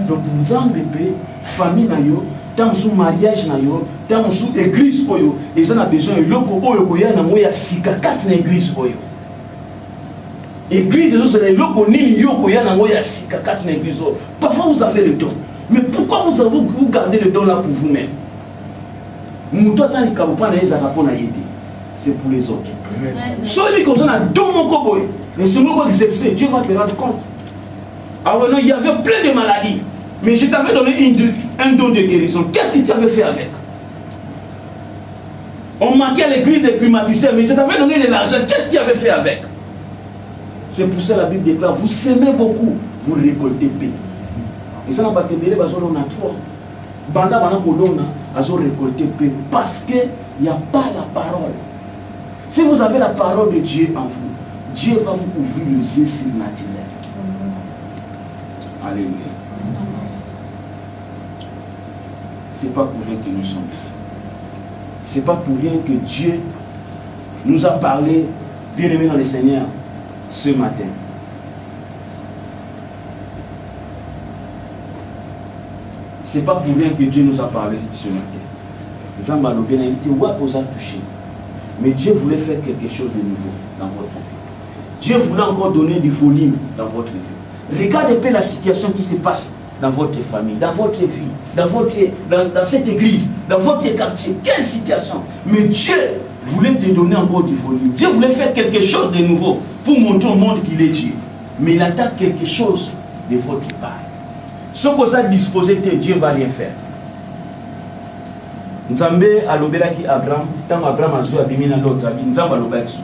Donc nous avons bébé famille na yo dans son mariage na yo dans son église oyo et ça a besoin de loko oyo koya na moya sikakat na église oyo. Église c'est les loko ni yo koya na moya sikakat na église oyo. Parfois vous avez le don. Mais pourquoi vous gardez le don là pour vous-même? Mouto ça ni kabopa na ezaka pona yede. c'est pour les autres. Celui qui a don mon coboy, mais c'est moi qui sais, Dieu va te rendre compte. Alors non, il y avait plein de maladies, mais je t'avais donné un don de guérison. Qu'est-ce que tu avais fait avec? On manquait à l'église des climatiseurs, mais je t'avais donné de l'argent. Qu'est-ce que tu avais fait avec? C'est pour ça que la Bible déclare, vous semez beaucoup, vous récoltez paix. Et ça n'a pas été bien, parce qu'on a trois. Banda bana kolona, ils ont récolté paix parce qu'il n'y a pas la parole. Si vous avez la parole de Dieu en vous, Dieu va vous ouvrir les yeux surnaturels. Alléluia. C'est pas pour rien que nous sommes ici. C'est pas pour rien que Dieu nous a parlé, bien aimé dans le Seigneur, ce matin. C'est pas pour rien que Dieu nous a parlé ce matin. Mais Dieu voulait faire quelque chose de nouveau dans votre vie. Dieu voulait encore donner du volume dans votre vie. Regardez un peu la situation qui se passe dans votre famille, dans votre vie, dans cette église, dans votre quartier. Quelle situation! Mais Dieu voulait te donner encore du volume. Dieu voulait faire quelque chose de nouveau pour montrer au monde qu'il est Dieu. Mais il attend quelque chose de votre part. Ce que vous avez disposé, Dieu ne va rien faire. Nzambe alobelaki Abraham, tant Abraham a joué à Bimina l'autre, Nzambe alobelaki.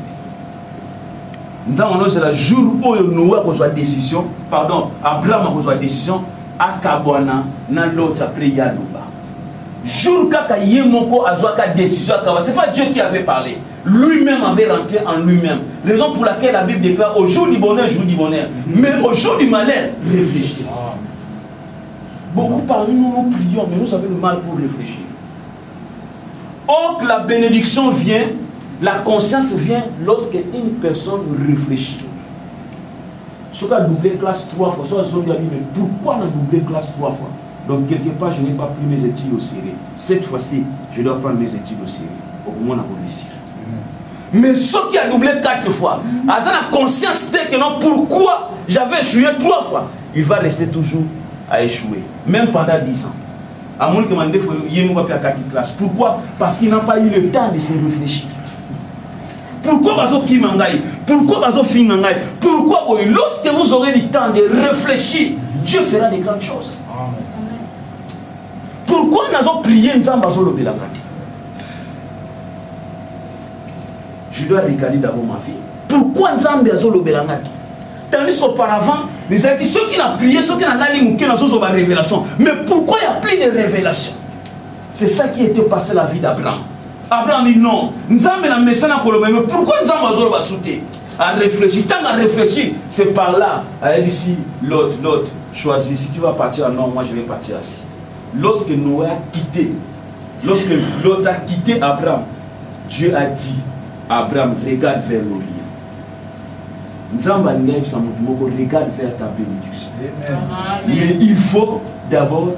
Nzambe c'est le jour où Noé a besoin de décision, pardon, Abraham a besoin de décision, Akabwana na l'autre après Yalouba. Jour kaka yemoko a besoin de décision, c'est pas Dieu qui avait parlé. Lui-même avait rentré en lui-même. Raison pour laquelle la Bible déclare au jour du bonheur, jour du bonheur. Mais au jour du malheur, réfléchissez. Beaucoup parmi nous, nous prions, mais nous avons le mal pour réfléchir. Or que la bénédiction vient, la conscience vient lorsque une personne réfléchit. Ce qui a doublé classe 3 fois, soit on dit, mais pourquoi on a doublé classe 3 fois? Donc quelque part, je n'ai pas pris mes études au sérieux. Cette fois-ci, je dois prendre mes études au sérieux. Au moins, on a réussi. Mais ce qui a doublé 4 fois, à la conscience que non, pourquoi j'avais échoué 3 fois, il va rester toujours à échouer, même pendant 10 ans. À moins que je ne à 4 classes. Pourquoi? Parce qu'il n'a pas eu le temps de se réfléchir. Pourquoi bazo ki mangai? Pourquoi bazo fingangai? Pourquoi lorsque vous aurez le temps de réfléchir, Dieu fera des grandes choses. Amen. Pourquoi nous avons prié Nzambazo le belakati? Je dois regarder d'abord ma vie. Pourquoi Nzambazo le belakati? Tandis qu'auparavant, ceux qui ont prié, ceux qui ont allé, qui ont la révélation. Mais pourquoi il n'y a plus de révélation? C'est ça qui était passé la vie d'Abraham. Abraham dit non. Mais pourquoi nous va sauter? À réfléchir. Tant à réfléchir, c'est par là. Elle ici, l'autre, choisis. Si tu vas partir, non, moi je vais partir ici. Lorsque Noé a quitté, lorsque l'autre a quitté Abraham, Dieu a dit, Abraham, regarde vers l'Orient. Regarde vers ta bénédiction. Mais il faut d'abord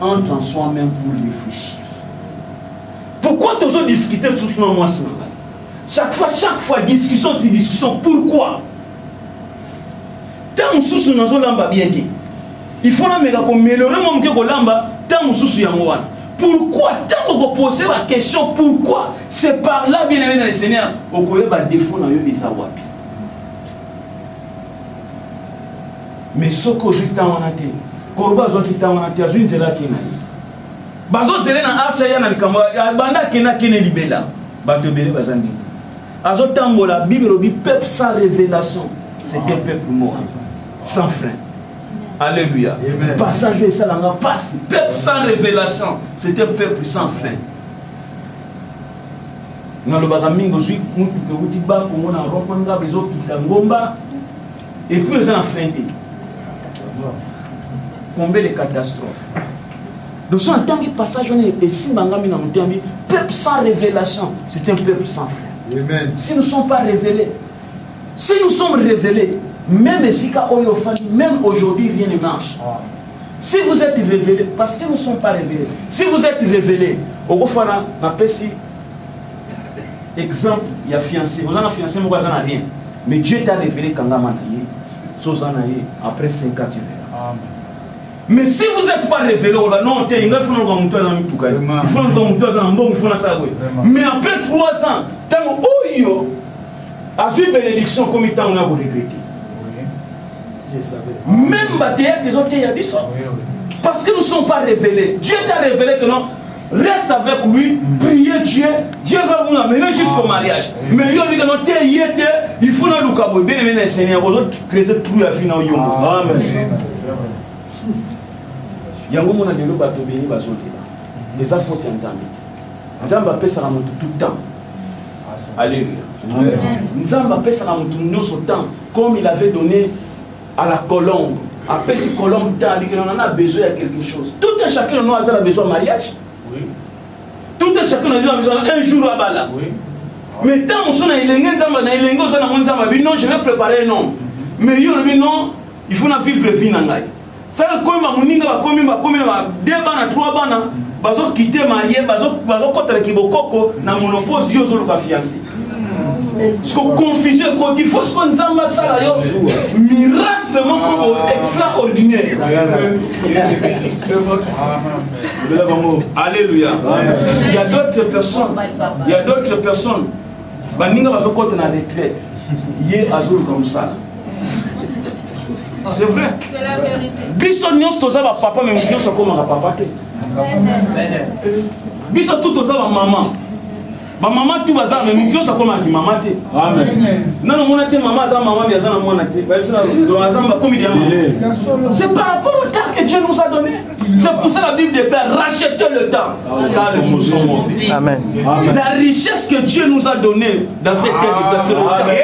entrer en soi-même pour réfléchir. Pourquoi tu as discuté tout ce moment? Chaque fois, discussion, c'est discussion. Pourquoi? Tant que nous avons bien dit, il faut améliorer mon que lamba. Tant que pourquoi? Tant que vous posez la question, pourquoi? C'est par là, bien aimé dans le Seigneur, au Koyeba défaut dans les awapi. Mais ce que je t'ai dit, Korba zo kita wana tia zo nzela kina. Bazo zele na afya ya na likambo banda kina kene libela. Bato bele bazandi. Azo tambola Bible obi peuple sans révélation, c'est un peuple mort, sans frein. Alléluia. Amen. Passage et ça langa passe. Peuple sans révélation, c'est un peuple sans frein. Na lo bagamingo zui mutu ke uti ba ko mona romanga bezo kita ngomba et puis ils ont frein. Combien de catastrophes. Donc, en tant que passage, on est ici, peuple sans révélation, c'est un peuple sans frère. Amen. Si nous ne sommes pas révélés, si nous sommes révélés, même ici, même aujourd'hui, rien ne marche. Si vous êtes révélés, parce que nous ne sommes pas révélés, si vous êtes révélés, au Gofana, ma pessi, exemple, il y a fiancé, vous en avez fiancé, vous n'avez rien. Mais Dieu t'a révélé quand vous après 5 ans, tu verras. Amen. Mais si vous n'êtes pas révélé, non, il faut nous mais après 3 ans, Tant oyo a vu bénédiction comme il t'en a regretté. Même ma théâtre, les autres, il y a dit ça. Parce que nous ne sommes pas révélés. Dieu t'a révélé que non, reste avec lui, priez Dieu, Dieu va vous amener jusqu'au mariage. Mais il faut que nous bien aimer le Seigneur, vous autres qui créez tout à fin. Amen. Il y a un moment où nous avons béni, les affaires qui ont Nzamba pesa na mutu tout le temps. Alléluia. Nzamba pesa na mutu tout le temps, comme il avait donné à la colombe. Après si colombe on a besoin de quelque chose. Tout un chacun de nous a besoin de mariage. Tout un chacun de nous a besoin d'un jour à bala. Mais tant que on a non, je vais préparer un homme. Mais non, il faut vivre le vie. Ça comme moninga comme deux bana, trois bana, bazo quitter marié, bazo contre kibokoko na monopause Dieu zo le fiancé. Ce qu'on confie quand il faut ce qu'on zamba ça yo miraculeusement extraordinaire. Alléluia. Il y a d'autres personnes. Baninga bazo contre na retraite. Yé azul comme ça. C'est vrai. C'est la vérité. Biso nyos toza ba papa mais nyos comme un papa te. Biso tout toza ba maman. Ba maman tout baza mais nyos comme un maman te. Amen. Non non monate maman za maman bien ça na mona te. Ba ça do azamba comme il y a. C'est par rapport au temps que Dieu nous a donné. C'est pour ça la Bible dit racheter le temps. Car les jours sont mauvais. Amen. La richesse que Dieu nous a donnée dans cette terre de personne. Amen.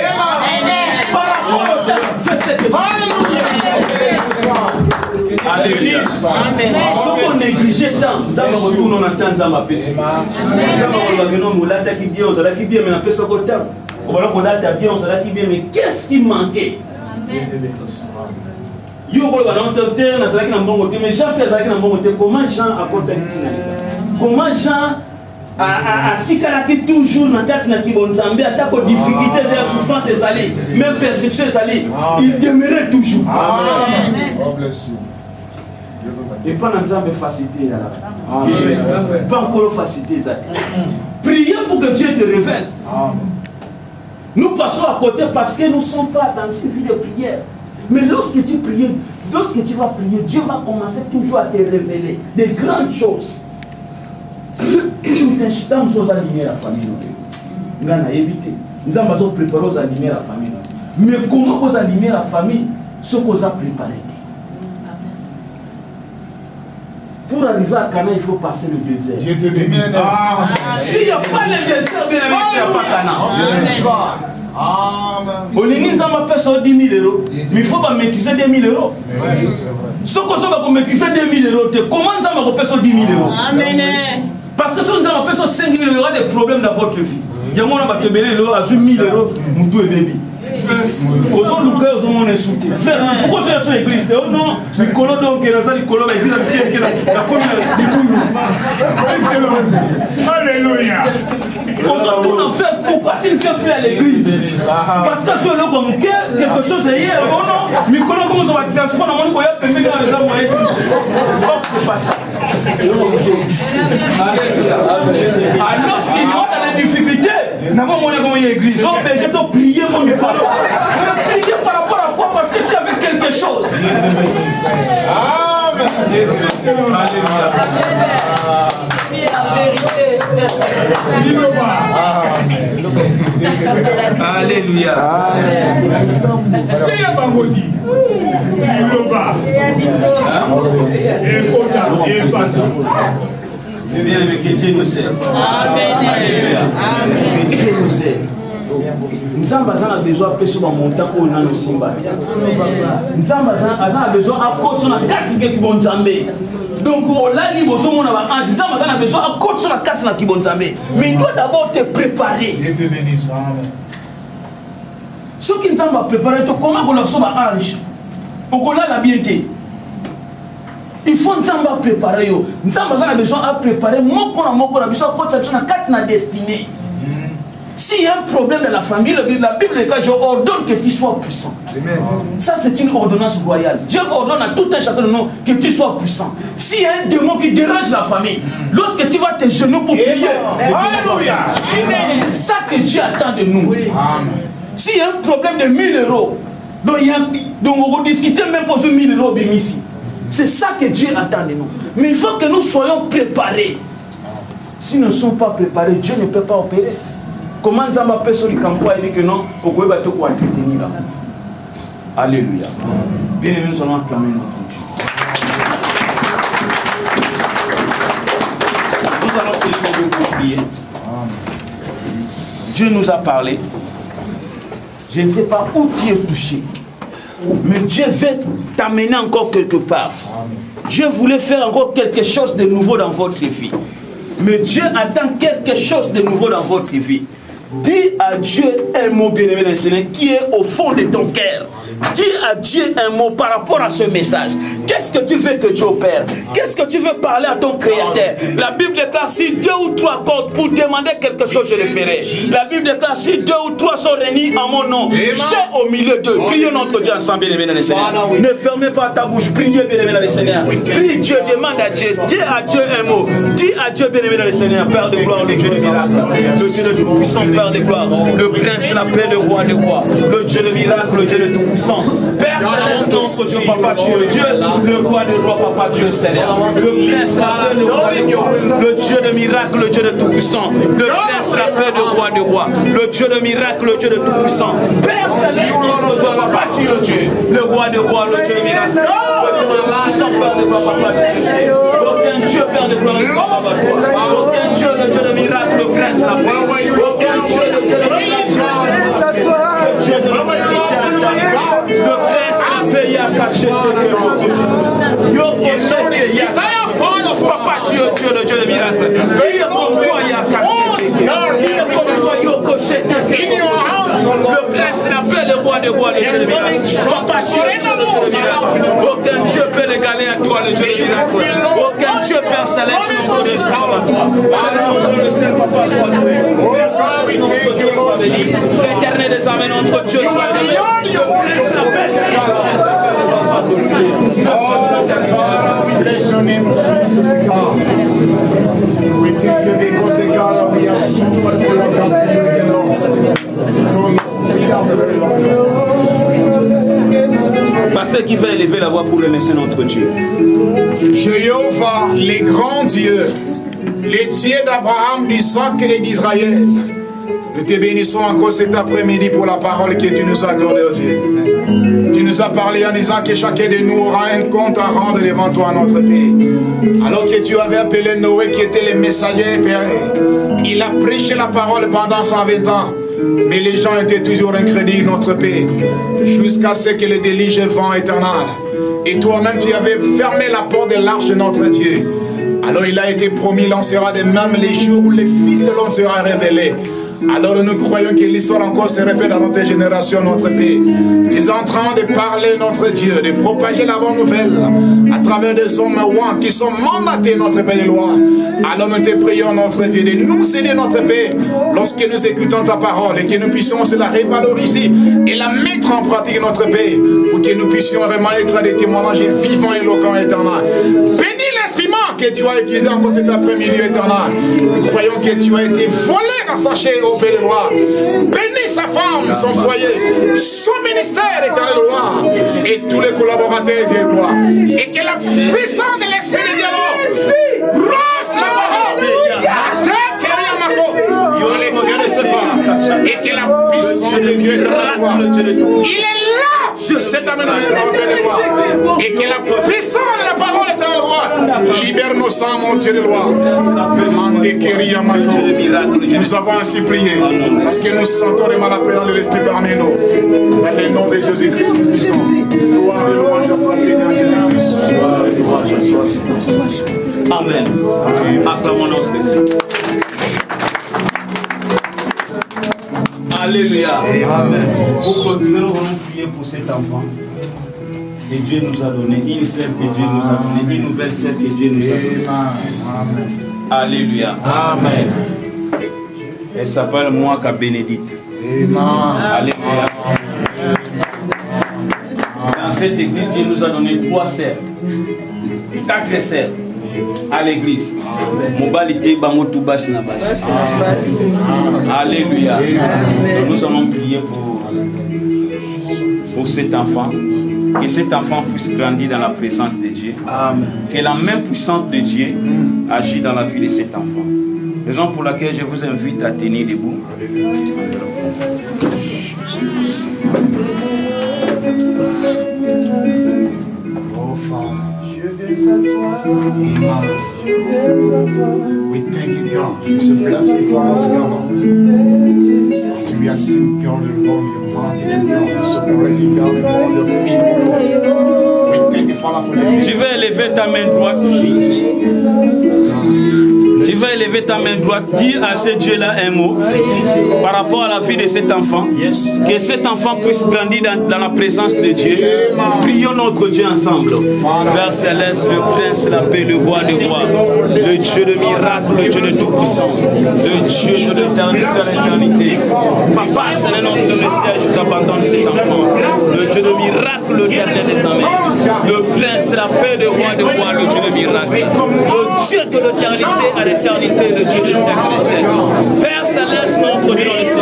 Par rapport au temps, fais ce que tu Alléluia. Si on néglige tant, nous allons retourner en temps dans ma paix. Nous allons bien, on s'est bien, mais on a fait ce qu'on a. On va bien, on s'est bien, mais qu'est-ce qui manquait? Mais comment Jean a contacté? Comment Jean a toujours dans la difficulté, des souffrances des alliés, même persécution des alliés, il demeurait toujours. Et pas dans la facilité. Pas encore facilité. Priez pour que Dieu te révèle. Nous passons à côté parce que nous ne sommes pas dans une vie de prière. Mais lorsque tu pries, lorsque tu vas prier, Dieu va commencer toujours à te révéler des grandes choses. Nous allons aligner la famille. Nous allons éviter. Nous allons préparer à aligner la famille. Mais comment vous aligner la famille? Ce que vous avez préparé. Pour arriver à Cana, il faut passer le désert. Dieu te bénisse. S'il n'y a pas le désert, bien aimé, il n'y a pas Cana. Olingi nzamba pesa 10 000 euros, mais il faut pas maîtriser 2 000 euros. Ce que ça va maîtriser 2 000 euros, comment nzamba pesa 10 000 euros? Amen. Parce que si nzamba pesa 5 000 euros, il y aura des problèmes dans votre vie. Il y a mon va te bénir à 1 000 euros, mon tout est bébé. Aux autres lucas, aux hommes insultés. Pourquoi c'est sur l'église? Oh non, Nicolas donc il a ça, Nicolas, il a dit la alléluia. Aux autres, on en fait, pourquoi tu ne fais plus à l'église? Parce que sur le comme quelque chose est hier, oh non, Nicolas, comment ça va transformer dans mon coin, permet dans les hommes moyens. Or, c'est pas ça. Alors, ce qu'il y a dans la difficulté, n'a pas moyen comme l'église. Oh, ben, je dois prier pour nous parler. Prier par rapport à quoi? Parce que tu avais quelque chose. Amen. Alléluia. Bien, mais que Dieu nous sait. Alléluia. Que Dieu nous sait. Nzamba a besoin de personnes qui montent au nom de Simba. Nzamba a besoin de coach sur la carte qui bon Nzambé. Donc on l'a dit, vous avez un Nzamba a besoin de coach sur la carte qui bon Nzambé. Mais il doit d'abord te préparer. Ce qui Nzamba préparé, comment on a sauvé un ange? On l'a la bienté. Il faut Nzamba préparer. Nzamba a besoin de préparer. Moi, on a besoin de coach sur la carte destinée. Si S'il y a un problème dans la famille, la Bible dit que je ordonne que tu sois puissant. Amen. Ça, c'est une ordonnance royale. Dieu ordonne à tout un chacun de nous que tu sois puissant. S'il y a un démon qui dérange la famille, lorsque tu vas tes genoux pour prier, c'est ça que Dieu attend de nous. S'il y a un problème de 1000 euros, donc on va discuter même pour 1000 euros ici. C'est ça que Dieu attend de nous. Mais il faut que nous soyons préparés. Si nous ne sommes pas préparés, Dieu ne peut pas opérer. Comment Nzamba peut sur le campo et dire que non, on peut pas tout entretenir là. Alléluia. Bien aimé, nous allons acclamer notre Dieu. Nous allons prier. Dieu nous a parlé. Je ne sais pas où tu es touché. Mais Dieu veut t'amener encore quelque part. Dieu voulait faire encore quelque chose de nouveau dans votre vie. Mais Dieu attend quelque chose de nouveau dans votre vie. Dis à Dieu un mot, bien-aimé dans le Seigneur, qui est au fond de ton cœur. Dis à Dieu un mot par rapport à ce message. Qu'est-ce que tu veux que Dieu opère? Qu'est-ce que tu veux parler à ton Créateur? La Bible déclare si 2 ou 3 accordent pour demander quelque chose, je le ferai. La Bible déclare si 2 ou 3 sont réunis en mon nom, j'ai au milieu d'eux. Priez notre Dieu ensemble, bien-aimé dans le Seigneur. Ne fermez pas ta bouche, priez, bien-aimé dans le Seigneur. Prie Dieu, demande à Dieu. Dis à Dieu un mot. Dis à Dieu, bien-aimé dans le Seigneur, Père de gloire, le Dieu de miracle, le Dieu de tout-puissant, Père de gloire, le prince, la paix, le roi de rois, le Dieu de miracle, le Dieu de tout-puissant. Père céleste, notre Dieu, papa, tu es Dieu, le roi de roi, papa, tu es Seigneur, le prince, la paix, le roi de roi, le Dieu de miracle, le Dieu de tout-puissant, le prince, la paix, le roi de roi, le Dieu de miracle, le Dieu de tout-puissant. Père céleste, notre Dieu, papa, tu es Dieu, le roi de roi, le Dieu de miracle, le Dieu de tout-puissant, Père de gloire, papa, tu es Seigneur. Aucun Dieu, Père de gloire, ne s'en va à toi. Aucun Dieu, le Dieu de miracle, le prince, la paix. Aucun Dieu, le Dieu de miracle, le Dieu de le prince, la paix, il a caché papa, tu es Dieu, le Dieu de miracle. Il est comme toi, il a caché. Il est comme toi, il a coché. Le prince, la paix, le roi de roi, le Dieu de miracle. Papa, tu es Dieu, le Dieu de miracle. Aucun Dieu peut l'égaler à toi, le Dieu de miracle. Aucun Dieu, Père céleste, notre Dieu, soit à toi. Papa, soit béni. L'éternel des armées, notre Dieu, soit béni. Le prince, la paix, Pasteur qui va élever la voix pour remercier notre Dieu. Jéhovah, les grands dieux, les dieux d'Abraham, d'Isaac et d'Israël, nous te bénissons encore cet après-midi pour la parole que tu nous as accordée, oh Dieu. Tu nous as parlé en disant que chacun de nous aura un compte à rendre devant toi, notre pays. Alors que tu avais appelé Noé qui était le messager, Père, il a prêché la parole pendant 120 ans. Mais les gens étaient toujours incrédules, notre pays, jusqu'à ce que le déluge vent éternel. Et toi-même, tu avais fermé la porte de l'arche de notre Dieu. Alors il a été promis, l'on sera de même les jours où le Fils de l'homme sera révélé. Alors nous croyons que l'histoire encore se répète dans notre génération, notre pays. Tu es en train de parler notre Dieu, de propager la bonne nouvelle à travers des hommes ouans qui sont mandatés notre pays de loi. Alors nous te prions notre Dieu de nous aider notre pays lorsque nous écoutons ta parole et que nous puissions se la revaloriser et la mettre en pratique notre pays pour que nous puissions vraiment être des témoignages vivants, éloquents, éternels. Bénis l'instrument que tu as utilisé encore cet après-midi éternel. Nous croyons que tu as été volé dans sa chair au pays de loi. Bénis sa femme, son foyer, son ministère éternel de loi et tous les collaborateurs de loi. Et que la puissance de l'esprit de dialogue rose la parole. Et que la puissance de Dieu est là. Il est là. Cet amènement de loi. Et que la puissance de la parole est en loi. Libère nos sangs, mon Dieu de loi. Nous avons ainsi prié. Parce que nous sentons vraiment la présence de l'Esprit parmi nous. Dans le nom de Jésus-Christ. Gloire et louange à toi, Seigneur Jésus-Christ. Amen. Acclamons notre Dieu. Alléluia. Amen. Pour continuer, nous allons prier pour cet enfant que Dieu nous a donné, une sœur que Dieu nous a donné, une nouvelle sœur que Dieu nous a donné. Alléluia. Amen. Elle s'appelle Mwaka Bénédicte. Alléluia. Dans cette église, Dieu nous a donné 3 sœurs, 4 sœurs à l'église. Alléluia. Nous allons prier pour cet enfant. Que cet enfant puisse grandir dans la présence de Dieu. Amen. Que la main puissante de Dieu agisse dans la vie de cet enfant. Raison pour laquelle je vous invite à tenir debout. Oh Father, we thank you, God. It's a blessing for us, God. As we are seeing God alone, your mountain and God, separating God and all your people. We thank you, Father, for the Tu vas élever ta main droite. Tu vas élever ta main droite, dire à ce Dieu-là un mot par rapport à la vie de cet enfant. Que cet enfant puisse grandir dans la présence de Dieu. Prions notre Dieu ensemble. Père céleste, le prince, la paix, le roi des rois, le Dieu de miracle, le Dieu de tout-puissant, le Dieu de l'éternité à l'éternité. Papa, c'est le nom de le ciel, je t'abandonne cet enfant. Le Dieu de miracle, le dernier des amens. Le prince, la paix, le roi des rois, le Dieu de miracle. Le Dieu de l'éternité à l'éternité, le Dieu des siècles des siècles. Père céleste, notre Dieu dans les cieux.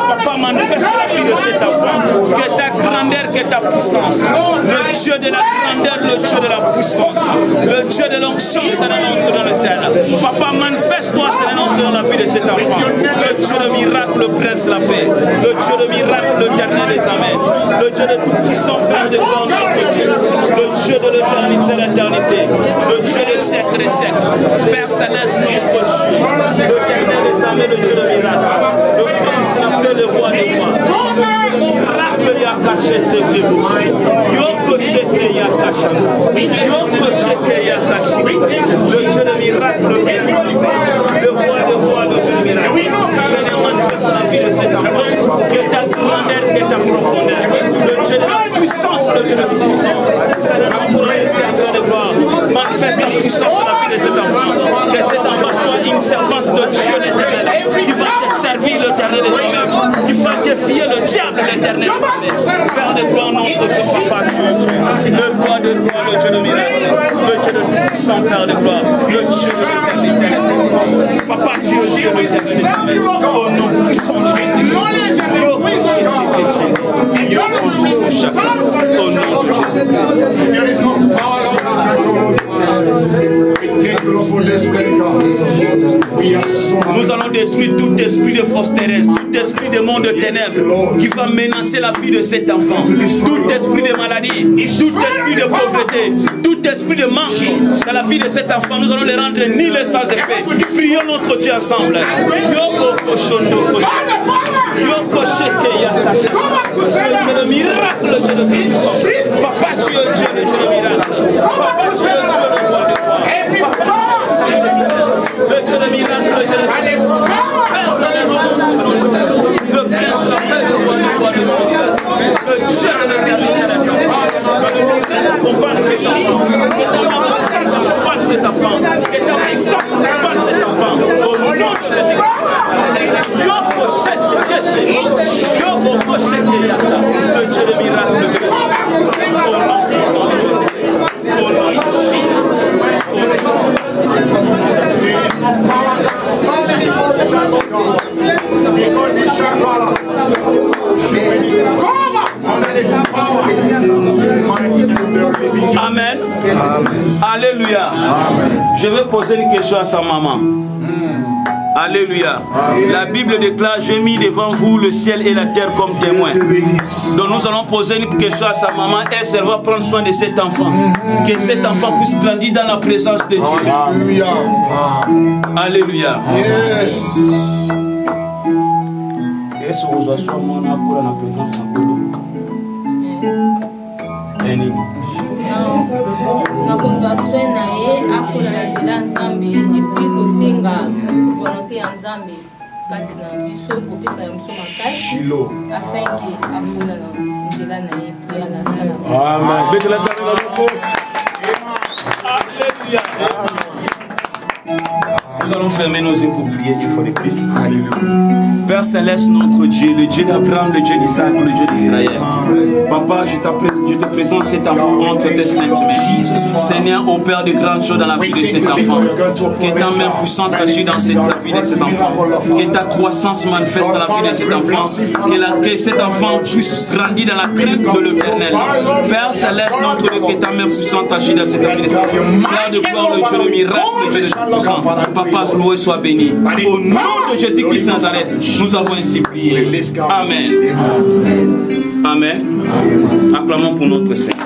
Papa, manifeste la vie de cet enfant. Que ta grandeur, que ta puissance. Le Dieu de la grandeur, le Dieu de la puissance. Le Dieu de l'onction, c'est le nôtre dans le ciel. Papa, manifeste-toi, c'est le nôtre dans la vie de cet enfant. Le Dieu de miracle, le prince, la paix. Le Dieu de miracle, le dernier des amens. Le Dieu de tout puissant, Père de gloire, notre Dieu. Le Dieu de l'éternité à l'éternité. Le Dieu des siècles des siècles. Père céleste, notre Dieu. Le dernier des amens, le Dieu de miracle. Le prince, la paix, le roi des rois. Le Dieu de miracle, il y a caché tes grébeaux. Yoko cheke ya caché. Yoko cheke ya caché. Le Dieu de miracle, le roi des rois, le Dieu de miracle. Seigneur, manifeste la vie de cet enfant. Que ta grandeur, que ta profondeur. Le Dieu de la puissance, le Dieu de la puissance. Seigneur, pour le serviteur de gloire. Manifeste ta puissance dans la vie de cet enfant. Que cet enfant soit une servante de Dieu l'éternel. Qui va te servir l'éternel des hommes. Qui va défier le diable l'éternel des hommes. Père de gloire, notre Dieu, Papa Dieu. Le roi de gloire, le Dieu de miracle. Le Dieu de puissant, Père de gloire. Le Dieu de l'éternité. Papa Dieu, Dieu de l'éternité. Au nom puissant de Jésus. Au nom de Jésus. Nous allons détruire tout esprit de fausses terrestres, tout esprit de monde de ténèbres qui va menacer la vie de cet enfant, tout esprit de maladie, tout esprit de pauvreté, tout esprit de manque dans la vie de cet enfant. Nous allons les rendre nuls et sans effet. Prions notre Dieu ensemble. Dieu de miracle, Dieu de puissance. Papa, tu es Dieu, le Dieu de miracle. Papa, tu es Dieu, le roi de toi. Le Dieu de miracle, le Dieu de puissance. Père céleste, le prince, la paix, le roi de toi, le Dieu de miracle. Le Dieu de l'éternité. Combat cet enfant. Combat cet enfant. Et ta puissance combat cet enfant. Au nom de Jésus-Christ. Yoko Sheke, Yoko Sheke, le Dieu de miracle. Au nom puissant de Jésus-Christ. Au nom de Jésus-Christ. Amen. Alléluia. Je vais poser une question à sa maman. Alléluia. La Bible déclare: j'ai mis devant vous le ciel et la terre comme témoins. Donc nous allons poser une question à sa maman. Elle va prendre soin de cet enfant. Que cet enfant puisse grandir dans la présence de Dieu. Alléluia. Alléluia. Yes. Est-ce que vous avez dans la présence de Dieu? nakozwa soin na ye akola na nzela ya nzambe epui kosenga volonté ya nzambe kati na biso kopesa biso makasi afin ke akola na nzela na ye epui alasala. Amen. Nous allons faire fermer nos yeux pour prier une fois de plus. Père Céleste, notre Dieu, le Dieu d'Abraham, le Dieu d'Isaac, le Dieu d'Israël. Papa, je te présente cet enfant entre tes saintes mains. Seigneur, au Père de grandes choses dans la vie de cet enfant. Que ta main puissante agisse dans la vie de cet enfant. Que ta croissance manifeste dans la vie de cet enfant. Que cet enfant puisse grandir dans la crainte de l'Éternel. Père Céleste, notre Dieu, que ta main puissante agisse dans cette vie de cet enfant. Père de gloire, le Dieu de miracle, le Dieu de puissant. Papa, loué soit béni. Au nom de Jésus-Christ Nazareth, nous avons ainsi prié. Amen. Amen. Acclamons pour notre Seigneur.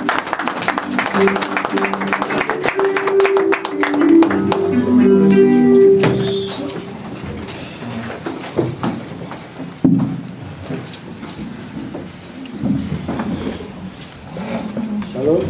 Shalom.